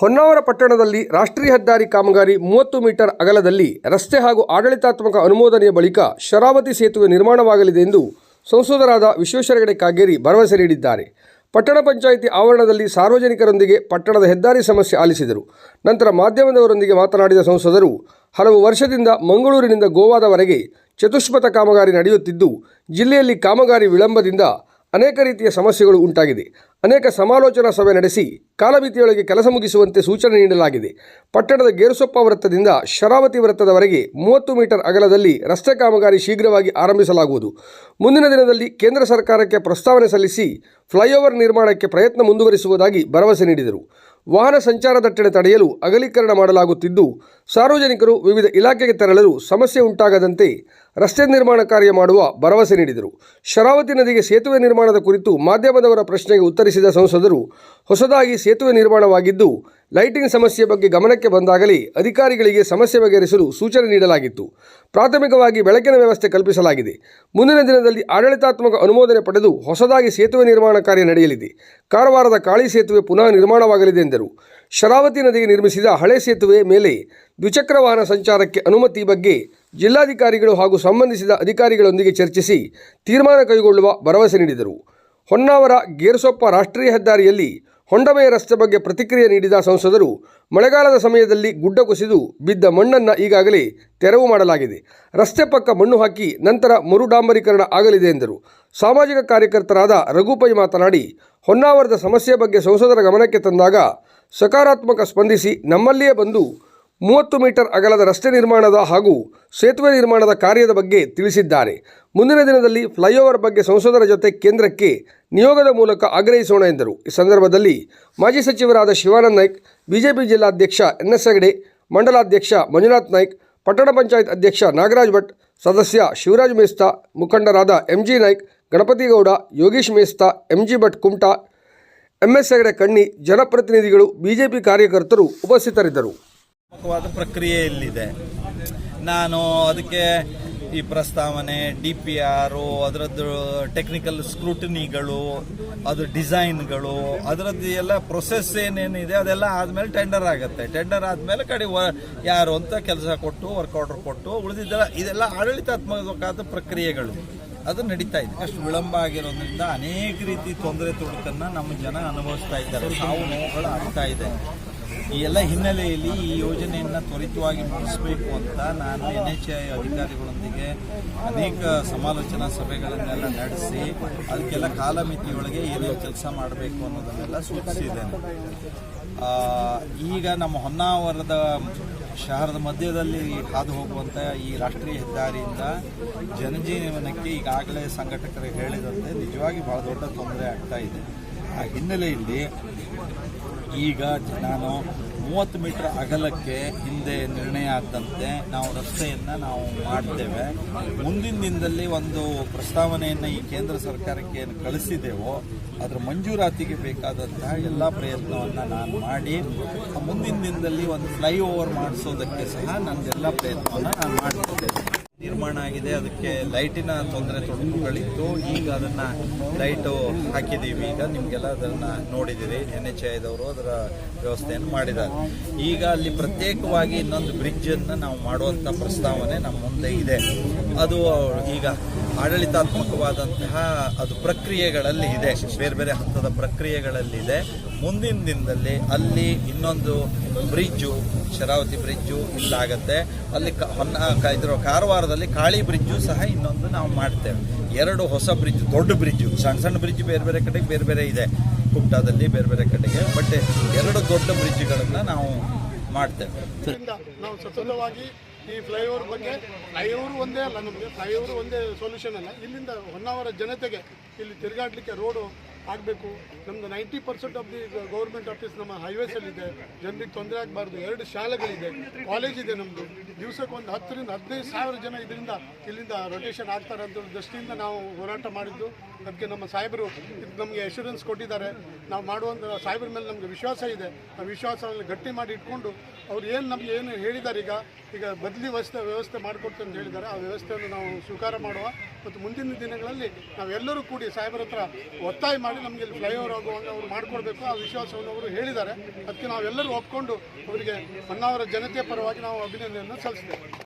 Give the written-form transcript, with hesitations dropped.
ಹೊನ್ನಾವರ ಪಟ್ಟಣದಲ್ಲಿ ರಾಷ್ಟ್ರೀಯ ಹೆದ್ದಾರಿ ಕಾಮಗಾರಿ 30 ಮೀಟರ್ ಅಗಲದಲ್ಲಿ ರಸ್ತೆ ಹಾಗೂ ಆಡಳಿತಾತ್ಮಕ ಅನುಮೋದನೆಯ ಬಳಿಕ ಶರಾವತಿ ಸೇತುವೆ ನಿರ್ಮಾಣವಾಗಲಿದೆ ಎಂದು ಸಂಸದರಾದ ವಿಶ್ವೇಶ್ವರ ಹೆಗಡೆ ಕಾಗೇರಿ ಭರವಸೆ ನೀಡಿದ್ದಾರೆ. ಪಟ್ಟಣ ಪಂಚಾಯಿತಿ ಆವರಣದಲ್ಲಿ ಸಾರ್ವಜನಿಕರೊಂದಿಗೆ ಪಟ್ಟಣದ ಹೆದ್ದಾರಿ ಸಮಸ್ಯೆ ಆಲಿಸಿದರು. ನಂತರ ಮಾಧ್ಯಮದವರೊಂದಿಗೆ ಮಾತನಾಡಿದ ಸಂಸದರು, ಹಲವು ವರ್ಷದಿಂದ ಮಂಗಳೂರಿನಿಂದ ಗೋವಾದವರೆಗೆ ಚತುಷ್ಪಥ ಕಾಮಗಾರಿ ನಡೆಯುತ್ತಿದ್ದು, ಜಿಲ್ಲೆಯಲ್ಲಿ ಕಾಮಗಾರಿ ವಿಳಂಬದಿಂದ ಅನೇಕ ರೀತಿಯ ಸಮಸ್ಯೆಗಳು ಉಂಟಾಗಿದೆ. ಅನೇಕ ಸಮಾಲೋಚನಾ ಸಭೆ ನಡೆಸಿ ಕಾಲಮಿತಿಯೊಳಗೆ ಕೆಲಸ ಮುಗಿಸುವಂತೆ ಸೂಚನೆ ನೀಡಲಾಗಿದೆ. ಪಟ್ಟಣದ ಗೇರುಸೊಪ್ಪ ವೃತ್ತದಿಂದ ಶರಾವತಿ ವೃತ್ತದವರೆಗೆ 30 ಮೀಟರ್ ಅಗಲದಲ್ಲಿ ರಸ್ತೆ ಕಾಮಗಾರಿ ಶೀಘ್ರವಾಗಿ ಆರಂಭಿಸಲಾಗುವುದು. ಮುಂದಿನ ದಿನದಲ್ಲಿ ಕೇಂದ್ರ ಸರ್ಕಾರಕ್ಕೆ ಪ್ರಸ್ತಾವನೆ ಸಲ್ಲಿಸಿ ಫ್ಲೈಓವರ್ ನಿರ್ಮಾಣಕ್ಕೆ ಪ್ರಯತ್ನ ಮುಂದುವರಿಸುವುದಾಗಿ ಭರವಸೆ ನೀಡಿದರು. ವಾಹನ ಸಂಚಾರ ದಟ್ಟಣೆ ತಡೆಯಲು ಅಗಲೀಕರಣ ಮಾಡಲಾಗುತ್ತಿದ್ದು, ಸಾರ್ವಜನಿಕರು ವಿವಿಧ ಇಲಾಖೆಗೆ ತೆರಳಲು ಸಮಸ್ಯೆ ಉಂಟಾಗದಂತೆ ರಸ್ತೆ ನಿರ್ಮಾಣ ಕಾರ್ಯ ಮಾಡುವ ಭರವಸೆ ನೀಡಿದರು. ಶರಾವತಿ ನದಿಗೆ ಸೇತುವೆ ನಿರ್ಮಾಣದ ಕುರಿತು ಮಾಧ್ಯಮದವರ ಪ್ರಶ್ನೆಗೆ ಉತ್ತರಿಸಿದ ಸಂಸದರು, ಹೊಸದಾಗಿ ಸೇತುವೆ ನಿರ್ಮಾಣವಾಗಿದ್ದು, ಲೈಟಿಂಗ್ ಸಮಸ್ಯೆ ಬಗ್ಗೆ ಗಮನಕ್ಕೆ ಬಂದಾಗಲೇ ಅಧಿಕಾರಿಗಳಿಗೆ ಸಮಸ್ಯೆ ಬಗೆಹರಿಸಲು ಸೂಚನೆ ನೀಡಲಾಗಿತ್ತು. ಪ್ರಾಥಮಿಕವಾಗಿ ಬೆಳಕಿನ ವ್ಯವಸ್ಥೆ ಕಲ್ಪಿಸಲಾಗಿದೆ. ಮುಂದಿನ ದಿನದಲ್ಲಿ ಆಡಳಿತಾತ್ಮಕ ಅನುಮೋದನೆ ಪಡೆದು ಹೊಸದಾಗಿ ಸೇತುವೆ ನಿರ್ಮಾಣ ಕಾರ್ಯ ನಡೆಯಲಿದೆ. ಕಾರವಾರದ ಕಾಳಿ ಸೇತುವೆ ಪುನಃ ನಿರ್ಮಾಣವಾಗಲಿದೆ ಎಂದರು. ಶರಾವತಿ ನದಿಗೆ ನಿರ್ಮಿಸಿದ ಹಳೆ ಸೇತುವೆ ಮೇಲೆ ದ್ವಿಚಕ್ರ ವಾಹನ ಸಂಚಾರಕ್ಕೆ ಅನುಮತಿ ಬಗ್ಗೆ ಜಿಲ್ಲಾಧಿಕಾರಿಗಳು ಹಾಗೂ ಸಂಬಂಧಿಸಿದ ಅಧಿಕಾರಿಗಳೊಂದಿಗೆ ಚರ್ಚಿಸಿ ತೀರ್ಮಾನ ಕೈಗೊಳ್ಳುವ ಭರವಸೆ ನೀಡಿದರು. ಹೊನ್ನಾವರ ಗೇರುಸೊಪ್ಪ ರಾಷ್ಟ್ರೀಯ ಹೆದ್ದಾರಿಯಲ್ಲಿ ಹೊಂಡಮೆಯ ರಸ್ತೆ ಬಗ್ಗೆ ಪ್ರತಿಕ್ರಿಯೆ ನೀಡಿದ ಸಂಸದರು, ಮಳೆಗಾಲದ ಸಮಯದಲ್ಲಿ ಗುಡ್ಡ ಕುಸಿದು ಬಿದ್ದ ಮಣ್ಣನ್ನು ಈಗಾಗಲೇ ತೆರವು ಮಾಡಲಾಗಿದೆ. ರಸ್ತೆ ಪಕ್ಕ ಮಣ್ಣು ಹಾಕಿ ನಂತರ ಮರು ಡಾಂಬರೀಕರಣ ಆಗಲಿದೆ ಎಂದರು. ಸಾಮಾಜಿಕ ಕಾರ್ಯಕರ್ತರಾದ ರಘುಪೈ ಮಾತನಾಡಿ, ಹೊನ್ನಾವರದ ಸಮಸ್ಯೆ ಬಗ್ಗೆ ಸಂಸದರ ಗಮನಕ್ಕೆ ತಂದಾಗ ಸಕಾರಾತ್ಮಕ ಸ್ಪಂದಿಸಿ ನಮ್ಮಲ್ಲಿಯೇ ಬಂದು 30 ಮೀಟರ್ ಅಗಲದ ರಸ್ತೆ ನಿರ್ಮಾಣದ ಹಾಗೂ ಸೇತುವೆ ನಿರ್ಮಾಣದ ಕಾರ್ಯದ ಬಗ್ಗೆ ತಿಳಿಸಿದ್ದಾರೆ. ಮುಂದಿನ ದಿನದಲ್ಲಿ ಫ್ಲೈಓವರ್ ಬಗ್ಗೆ ಸಂಸದರ ಜೊತೆ ಕೇಂದ್ರಕ್ಕೆ ನಿಯೋಗದ ಮೂಲಕ ಆಗ್ರಹಿಸೋಣ ಎಂದರು. ಈ ಸಂದರ್ಭದಲ್ಲಿ ಮಾಜಿ ಸಚಿವರಾದ ಶಿವಾನಂದ ನಾಯ್ಕ್, ಬಿಜೆಪಿ ಜಿಲ್ಲಾಧ್ಯಕ್ಷ ಎನ್ಎಸ್ ಹೆಗಡೆ, ಮಂಡಲಾಧ್ಯಕ್ಷ ಮಂಜುನಾಥ್ ನಾಯ್ಕ್, ಪಟ್ಟಣ ಪಂಚಾಯತ್ ಅಧ್ಯಕ್ಷ ನಾಗರಾಜ್ ಭಟ್, ಸದಸ್ಯ ಶಿವರಾಜ್ ಮೇಸ್ತಾ, ಮುಖಂಡರಾದ MG Naik, Ganapati Gowda, Yogish Mesta, MG Bhat Kumta, MS Hegde Kanni, ಜನಪ್ರತಿನಿಧಿಗಳು, ಬಿಜೆಪಿ ಕಾರ್ಯಕರ್ತರು ಉಪಸ್ಥಿತರಿದ್ದರು. ಪ್ರಕ್ರಿಯೆಯಲ್ಲಿದೆ. ನಾನು ಅದಕ್ಕೆ ಈ ಪ್ರಸ್ತಾವನೆ, DPR, ಅದರದ್ದು ಟೆಕ್ನಿಕಲ್ ಸ್ಕ್ರೂಟಿನಿಗಳು, ಅದು ಡಿಸೈನ್ಗಳು, ಅದರದ್ದು ಎಲ್ಲ ಪ್ರೊಸೆಸ್ ಏನೇನಿದೆ ಅದೆಲ್ಲ ಆದಮೇಲೆ ಟೆಂಡರ್ ಆಗುತ್ತೆ. ಟೆಂಡರ್ ಆದಮೇಲೆ ಯಾರು ಅಂತ ಕೆಲಸ ಕೊಟ್ಟು ವರ್ಕ್ ಆರ್ಡರ್ ಕೊಟ್ಟು ಉಳಿದಿದ್ದೆಲ್ಲ ಇದೆಲ್ಲ ಆಡಳಿತಾತ್ಮಕವಾದ ಪ್ರಕ್ರಿಯೆಗಳು ಅದು ನಡೀತಾ ಇದೆ. ಅಷ್ಟು ವಿಳಂಬ ಆಗಿರೋದ್ರಿಂದ ಅನೇಕ ರೀತಿ ತೊಂದರೆ ತೊಡಕನ್ನು ನಮ್ಮ ಜನ ಅನುಭವಿಸ್ತಾ ಇದ್ದಾರೆ. ಸಾವು ನೋವುಗಳು ಆಗ್ತಾ ಇದೆ. ಈ ಎಲ್ಲ ಹಿನ್ನೆಲೆಯಲ್ಲಿ ಈ ಯೋಜನೆಯನ್ನು ತ್ವರಿತವಾಗಿ ಮುಗಿಸಬೇಕು ಅಂತ ನಾನು NHAI ಅಧಿಕಾರಿಗಳೊಂದಿಗೆ ಅನೇಕ ಸಮಾಲೋಚನಾ ಸಭೆಗಳನ್ನೆಲ್ಲ ನಡೆಸಿ ಅದಕ್ಕೆಲ್ಲ ಕಾಲಮಿತಿಯೊಳಗೆ ಏನೇನು ಕೆಲಸ ಮಾಡಬೇಕು ಅನ್ನೋದನ್ನೆಲ್ಲ ಸೂಚಿಸಿದ್ದೇನೆ. ಈಗ ನಮ್ಮ ಹೊನ್ನಾವರದ ಶಹರದ ಮಧ್ಯದಲ್ಲಿ ಹಾದು ಹೋಗುವಂಥ ಈ ರಾಷ್ಟ್ರೀಯ ಹೆದ್ದಾರಿಯಿಂದ ಜನಜೀವನಕ್ಕೆ ಈಗಾಗಲೇ ಸಂಘಟಕರು ಹೇಳಿದಂತೆ ನಿಜವಾಗಿ ಬಹಳ ದೊಡ್ಡ ತೊಂದರೆ ಆಗ್ತಾ ಇದೆ. ಆ ಹಿನ್ನೆಲೆಯಲ್ಲಿ ಈಗ ನಾನು 30 ಮೀಟರ್ ಅಗಲಕ್ಕೆ ಹಿಂದೆ ನಿರ್ಣಯ ಆದಂತೆ ನಾವು ರಸ್ತೆಯನ್ನು ನಾವು ಮಾಡ್ತೇವೆ. ಮುಂದಿನ ದಿನದಲ್ಲಿ ಒಂದು ಪ್ರಸ್ತಾವನೆಯನ್ನು ಈ ಕೇಂದ್ರ ಸರ್ಕಾರಕ್ಕೆ ಏನು ಕಳಿಸಿದ್ದೇವೋ ಅದರ ಮಂಜೂರಾತಿಗೆ ಬೇಕಾದಂತಹ ಎಲ್ಲ ಪ್ರಯತ್ನವನ್ನು ನಾನು ಮಾಡಿ ಮುಂದಿನ ದಿನದಲ್ಲಿ ಒಂದು ಫ್ಲೈಓವರ್ ಮಾಡಿಸೋದಕ್ಕೆ ಸಹ ನನ್ನದೆಲ್ಲ ಪ್ರಯತ್ನವನ್ನು ನಾನು ಮಾಡ್ತಿದ್ದೇನೆ. ನಿರ್ಮಾಣ ಆಗಿದೆ. ಅದಕ್ಕೆ ಲೈಟಿನ ತೊಂದರೆ ತೊಡಕುಗಳಿತ್ತು. ಈಗ ಅದನ್ನು ಲೈಟು ಹಾಕಿದ್ದೀವಿ. ಈಗ ನಿಮಗೆಲ್ಲ ಅದನ್ನು ನೋಡಿದ್ದೀರಿ. NHAIದವರು ಅದರ ವ್ಯವಸ್ಥೆಯನ್ನು ಮಾಡಿದ್ದಾರೆ. ಈಗ ಅಲ್ಲಿ ಪ್ರತ್ಯೇಕವಾಗಿ ಇನ್ನೊಂದು ಬ್ರಿಡ್ಜನ್ನು ನಾವು ಮಾಡುವಂಥ ಪ್ರಸ್ತಾವನೆ ನಮ್ಮ ಮುಂದೆ ಇದೆ. ಅದು ಈಗ ಆಡಳಿತಾತ್ಮಕವಾದಂತಹ ಅದು ಪ್ರಕ್ರಿಯೆಗಳಲ್ಲಿ ಇದೆ, ಬೇರೆ ಬೇರೆ ಹಂತದ ಪ್ರಕ್ರಿಯೆಗಳಲ್ಲಿದೆ. ಮುಂದಿನ ದಿನದಲ್ಲಿ ಅಲ್ಲಿ ಇನ್ನೊಂದು ಬ್ರಿಡ್ಜು, ಶರಾವತಿ ಬ್ರಿಡ್ಜು ಇಲ್ಲಾಗತ್ತೆ. ಅಲ್ಲಿ ಕಾರವಾರದಲ್ಲಿ ಕಾಳಿ ಬ್ರಿಡ್ಜು ಸಹ ಇನ್ನೊಂದು ನಾವು ಮಾಡ್ತೇವೆ. 2 ಹೊಸ ಬ್ರಿಡ್ಜ್, ದೊಡ್ಡ ಬ್ರಿಡ್ಜು, ಸಣ್ಣ ಸಣ್ಣ ಬ್ರಿಡ್ಜ್ ಬೇರೆ ಬೇರೆ ಕಡೆಗೆ ಬೇರೆ ಬೇರೆ ಇದೆ, ಕುಮಟಾದಲ್ಲಿ ಬೇರೆ ಬೇರೆ ಕಡೆಗೆ. ಬಟ್ 2 ದೊಡ್ಡ ಬ್ರಿಡ್ಜ್ಗಳನ್ನು ನಾವು ಮಾಡ್ತೇವೆ. ನಾವು ಸತತವಾಗಿ ಈ ಫ್ಲೈಓವರ್ ಬಗ್ಗೆ, ಫ್ಲೈಓವರ್ ಒಂದೇ ಅಲ್ಲ, ನಮಗೆ ಫ್ಲೈಓವರ್ ಒಂದೇ ಸೊಲ್ಯೂಷನ್ ಅಲ್ಲ. ಇಲ್ಲಿಂದ ಹೊನ್ನಾವರ ಜನತೆಗೆ ಇಲ್ಲಿ ತಿರುಗಾಡಲಿಕ್ಕೆ ರೋಡು ಆಗಬೇಕು. ನಮ್ಮದು 90% ಆಫ್ ದಿ ಗೌರ್ಮೆಂಟ್ ಆಫೀಸ್ ನಮ್ಮ ಹೈವೇಸಲ್ಲಿದೆ. ಜನರಿಗೆ ತೊಂದರೆ ಆಗಬಾರ್ದು. 2 ಶಾಲೆಗಳಿದೆ, ಕಾಲೇಜ್ ಇದೆ. ನಮ್ಮದು ದಿವಸಕ್ಕೆ ಒಂದು 10,000 ರಿಂದ 15,000 ಜನ ಇದರಿಂದ ಇಲ್ಲಿಂದ ರೊಟೇಷನ್ ಆಗ್ತಾರೆ ಅಂತ ದೃಷ್ಟಿಯಿಂದ ನಾವು ಹೋರಾಟ ಮಾಡಿದ್ದು. ಅದಕ್ಕೆ ನಮ್ಮ ಸಾಹೇಬರು ನಮಗೆ ಅಶ್ಯೂರೆನ್ಸ್ ಕೊಟ್ಟಿದ್ದಾರೆ. ನಾವು ಮಾಡುವಂಥ ಸಾಹೇಬ್ರ ಮೇಲೆ ನಮಗೆ ವಿಶ್ವಾಸ ಇದೆ. ಆ ವಿಶ್ವಾಸವನ್ನು ಗಟ್ಟಿ ಮಾಡಿ ಇಟ್ಕೊಂಡು ಅವ್ರು ನಮಗೆ ಏನು ಹೇಳಿದ್ದಾರೆ, ಈಗ ಬದಲಿ ವ್ಯವಸ್ಥೆ ಮಾಡಿಕೊಡ್ತಾರೆ ಅಂತ ಹೇಳಿದ್ದಾರೆ. ಆ ವ್ಯವಸ್ಥೆಯನ್ನು ನಾವು ಸ್ವೀಕಾರ ಮಾಡುವ ಮತ್ತು ಮುಂದಿನ ದಿನಗಳಲ್ಲಿ ನಾವೆಲ್ಲರೂ ಕೂಡಿ ಸಾಹೇಬರ ಹತ್ರ ಒತ್ತಾಯ ಮಾಡಿ ನಮಗೆ ಇಲ್ಲಿ ಫ್ಲೈಓವರ್ ಆಗುವಂಗೆ ಅವರು ಮಾಡಿಕೊಡ್ಬೇಕು ಆ ವಿಶ್ವಾಸವನ್ನು ಅವರು ಹೇಳಿದ್ದಾರೆ. ಅದಕ್ಕೆ ನಾವೆಲ್ಲರೂ ಒಪ್ಕೊಂಡು ಅವರಿಗೆ ಹೊನ್ನಾವರ ಜನತೆ ಪರವಾಗಿ ನಾವು ಅಭಿನಂದನೆಯನ್ನು ಸಲ್ಲಿಸ್ತೇವೆ.